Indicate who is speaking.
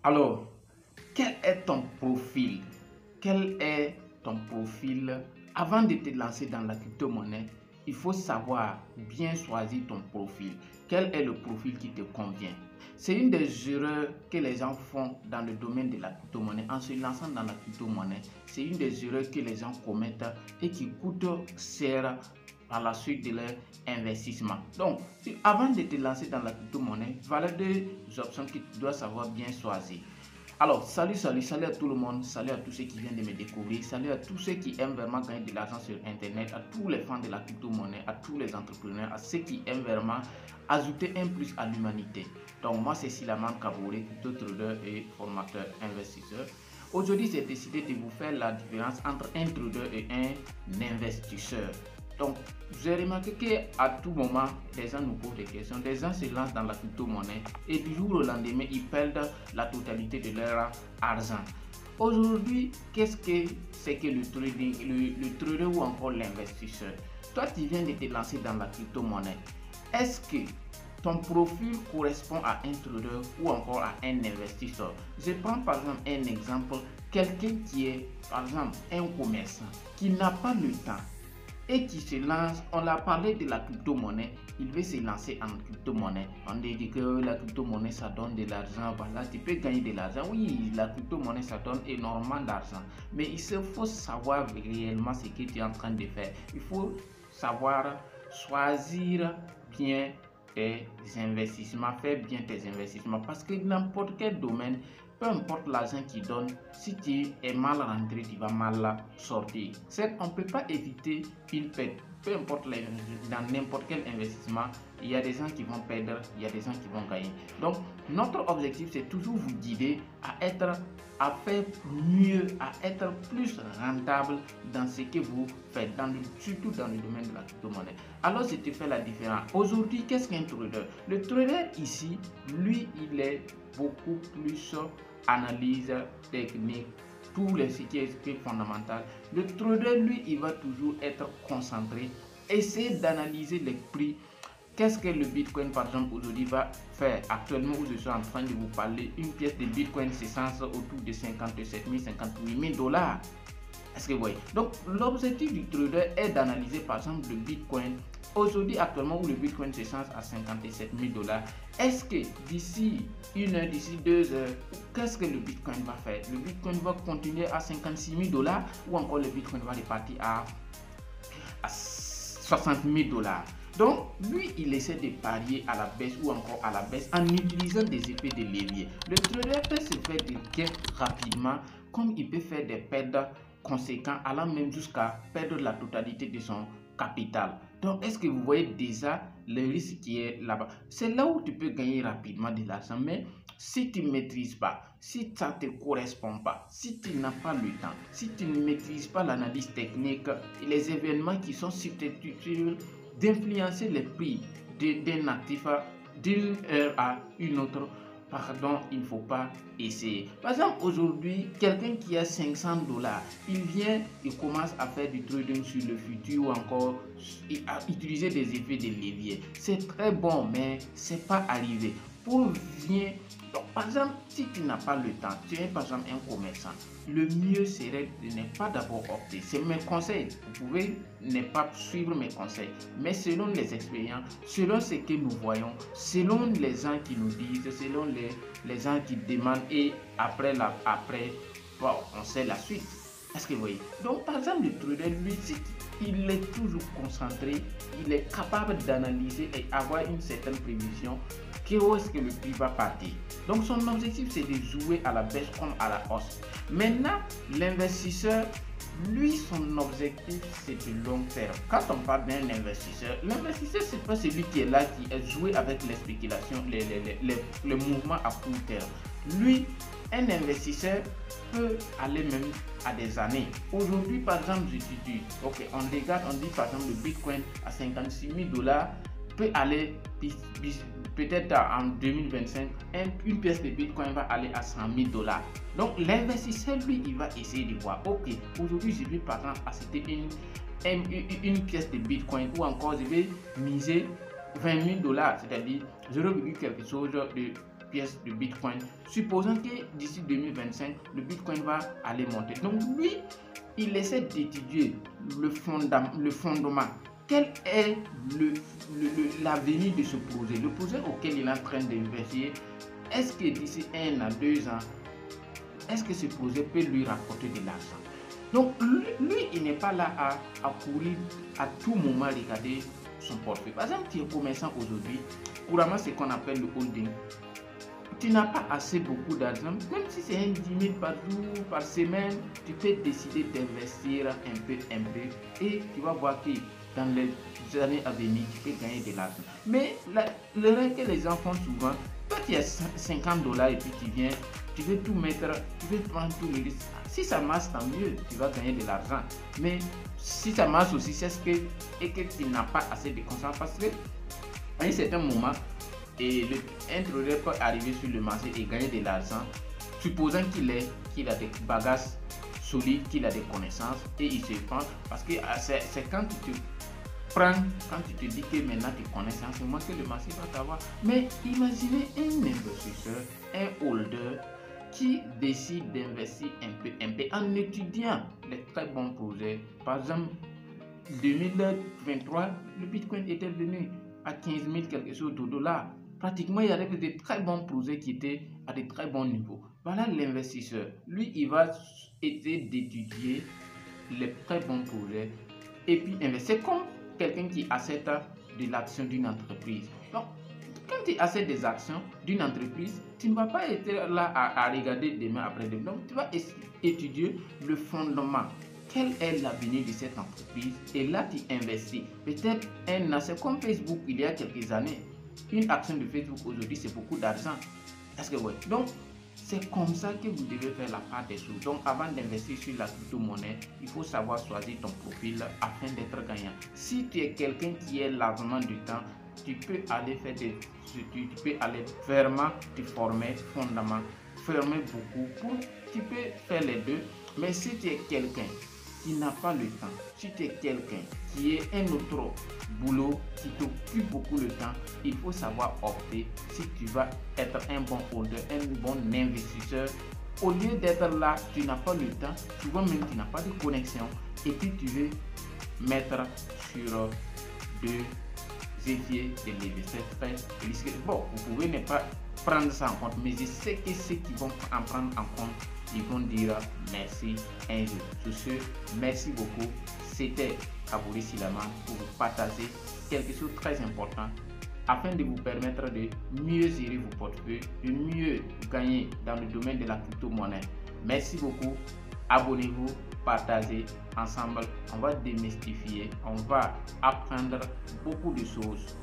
Speaker 1: Alors, quel est ton profil? Quel est ton profil? Avant de te lancer dans la crypto-monnaie, il faut savoir bien choisir ton profil. Quel est le profil qui te convient? C'est une des erreurs que les gens font dans le domaine de la crypto-monnaie. En se lançant dans la crypto-monnaie, c'est une des erreurs que les gens commettent et qui coûte cher par la suite de leur investissement. Donc, avant de te lancer dans la crypto-monnaie, voilà deux options que tu dois savoir bien choisir. Alors, salut à tout le monde, salut à tous ceux qui viennent de me découvrir, salut à tous ceux qui aiment vraiment gagner de l'argent sur Internet, à tous les fans de la crypto-monnaie, à tous les entrepreneurs, à ceux qui aiment vraiment ajouter un plus à l'humanité. Donc, moi, c'est Silaman Kabouré, crypto-trader et formateur investisseur. Aujourd'hui, j'ai décidé de vous faire la différence entre un trader et un investisseur. Donc, j'ai remarqué qu'à tout moment, les gens nous posent des questions, des gens se lancent dans la crypto-monnaie et du jour au lendemain, ils perdent la totalité de leur argent. Aujourd'hui, qu'est-ce que c'est que le trading, le trader ou encore l'investisseur? Toi, tu viens de te lancer dans la crypto-monnaie. Est-ce que ton profil correspond à un trader ou encore à un investisseur? Je prends par exemple un exemple, quelqu'un qui est par exemple un commerçant qui n'a pas le temps et qui se lance. On a parlé de la crypto-monnaie, il veut se lancer en crypto-monnaie. On dit que la crypto-monnaie ça donne de l'argent, voilà, tu peux gagner de l'argent. Oui, la crypto-monnaie ça donne énormément d'argent, mais il faut savoir réellement ce que tu es en train de faire. Il faut savoir choisir bien tes investissements, faire bien tes investissements, parce que n'importe quel domaine, peu importe l'argent qu'il donne, si tu es mal rentré, tu vas mal sortir. Certes, on ne peut pas éviter une perte. Peu importe dans n'importe quel investissement, il y a des gens qui vont perdre, il y a des gens qui vont gagner. Donc, notre objectif, c'est toujours vous guider à faire mieux, à être plus rentable dans ce que vous faites, surtout dans le domaine de la crypto-monnaie. Alors, je te fais la différence. Aujourd'hui, qu'est-ce qu'un trader? Le trader ici, lui, il est beaucoup plus analyse technique, tout ce qui est fondamental. Le trader, lui, il va toujours être concentré, essayer d'analyser les prix. Qu'est-ce que le Bitcoin, par exemple, aujourd'hui va faire? Actuellement, où je suis en train de vous parler, une pièce de Bitcoin se sens autour de 57 000, 58 000 dollars. Est-ce que vous voyez? Donc, l'objectif du trader est d'analyser, par exemple, le Bitcoin. Aujourd'hui, actuellement, où le Bitcoin se sens à 57 000 dollars, est-ce que d'ici 1 heure, d'ici 2 heures, qu'est-ce que le Bitcoin va faire? Le Bitcoin va continuer à 56 000 dollars ou encore le Bitcoin va repartir à 60 000 dollars. Donc, lui, il essaie de parier à la baisse ou encore à la baisse en utilisant des effets de levier. Le trader peut se faire des gains rapidement, comme il peut faire des pertes conséquentes, allant même jusqu'à perdre la totalité de son capital. Donc, est-ce que vous voyez déjà le risque qui est là-bas? C'est là où tu peux gagner rapidement de l'argent, mais si tu ne maîtrises pas, si ça ne te correspond pas, si tu n'as pas le temps, si tu ne maîtrises pas l'analyse technique et les événements qui sont susceptibles d'influencer les prix d'un actif d'une heure à une autre, pardon, il ne faut pas essayer. Par exemple, aujourd'hui, quelqu'un qui a 500 dollars, il vient, il commence à faire du trading sur le futur ou encore à utiliser des effets de levier. C'est très bon, mais c'est pas arrivé. Pour venir, donc, par exemple, si tu n'as pas le temps, tu es par exemple un commerçant, le mieux serait de ne pas d'abord opter. C'est mes conseils. Vous pouvez ne pas suivre mes conseils, mais selon les expériences, selon ce que nous voyons, selon les gens qui nous disent, selon les gens qui demandent et après, bon, on sait la suite. Est-ce que vous voyez? Donc, par exemple, le trader, lui, il est toujours concentré, il est capable d'analyser et avoir une certaine prévision où est-ce que le prix va partir. Donc, son objectif, c'est de jouer à la baisse comme à la hausse. Maintenant, l'investisseur, lui, son objectif, c'est de long terme. Quand on parle d'un investisseur, l'investisseur, c'est pas celui qui est là, qui est joué avec les spéculations, les mouvements à court terme. Lui, un investisseur peut aller même à des années. Aujourd'hui, par exemple, on regarde, on dit par exemple le Bitcoin à 56 000 dollars peut aller peut-être en 2025, une pièce de Bitcoin va aller à 100 000 dollars. Donc l'investisseur, lui, il va essayer de voir, ok, aujourd'hui je vais par exemple acheter une pièce de Bitcoin ou encore je vais miser 20 000 dollars, c'est-à-dire 0, quelque chose de pièces de Bitcoin, supposant que d'ici 2025, le Bitcoin va aller monter. Donc lui, il essaie d'étudier le fondement. Quel est l'avenir de ce projet? Le projet auquel il est en train d'investir, est-ce que d'ici 1 à 2 ans, est-ce que ce projet peut lui rapporter de l'argent? Donc lui, il n'est pas là à courir à tout moment, regarder son portefeuille. Par exemple, tu es commerçant aujourd'hui, couramment ce qu'on appelle le holding. Tu n'as pas assez beaucoup d'argent, même si c'est 10 000 par jour, par semaine, tu peux décider d'investir un peu, et tu vas voir que dans les années à venir, tu peux gagner de l'argent. Mais l'erreur que les gens font souvent, toi tu as 50 $ et puis tu veux tout mettre, tu veux prendre tous les risques. Si ça marche, tant mieux, tu vas gagner de l'argent. Mais si ça marche aussi, c'est ce que tu n'as pas assez de conscience, parce que à un certain moment, un trader peut arriver sur le marché et gagner de l'argent, supposant qu'il a des bagages solides, qu'il a des connaissances, et il se prend, parce que c'est quand tu te prends, quand tu te dis que maintenant tu connais, c'est en ce moment que le marché va t'avoir. Mais imaginez un investisseur, un holder, qui décide d'investir un peu en étudiant les très bons projets. Par exemple, 2023, le Bitcoin était venu à 15 000 quelque chose de dollars. Pratiquement, il y avait de très bons projets qui étaient à de très bons niveaux. Voilà l'investisseur. Lui, il va essayer d'étudier les très bons projets et puis investir. C'est comme quelqu'un qui achète de l'action d'une entreprise. Donc, quand tu achètes des actions d'une entreprise, tu ne vas pas être là à regarder demain après demain. Donc, tu vas étudier le fondement. Quel est l'avenir de cette entreprise? Et là, tu investis. Peut-être un asset comme Facebook il y a quelques années. Une action de Facebook aujourd'hui, c'est beaucoup d'argent. Est-ce que oui? Donc, c'est comme ça que vous devez faire la part des choses. Donc, avant d'investir sur la crypto-monnaie, il faut savoir choisir ton profil afin d'être gagnant. Si tu es quelqu'un qui est largement du temps, tu peux aller faire des études, tu peux aller vraiment te former fondamentalement, former beaucoup. Tu peux faire les deux. Mais si tu es quelqu'un qui n'a pas le temps, si tu es quelqu'un qui est un autre boulot qui t'occupe beaucoup le temps, il faut savoir opter si tu vas être un bon holder, un bon investisseur. Au lieu d'être là, tu n'as pas le temps, souvent même tu n'as pas de connexion et puis tu veux mettre sur deux éviers de l'investisseur très risqué. Bon, vous pouvez ne pas prendre ça en compte, mais je sais que ceux qui vont en prendre en compte, ils vont dire merci un jour. Sur ce, merci beaucoup. C'était Abouri Silaman pour vous partager quelque chose de très important afin de vous permettre de mieux gérer vos portefeuilles, de mieux gagner dans le domaine de la crypto-monnaie. Merci beaucoup. Abonnez-vous, partagez ensemble. On va démystifier, on va apprendre beaucoup de choses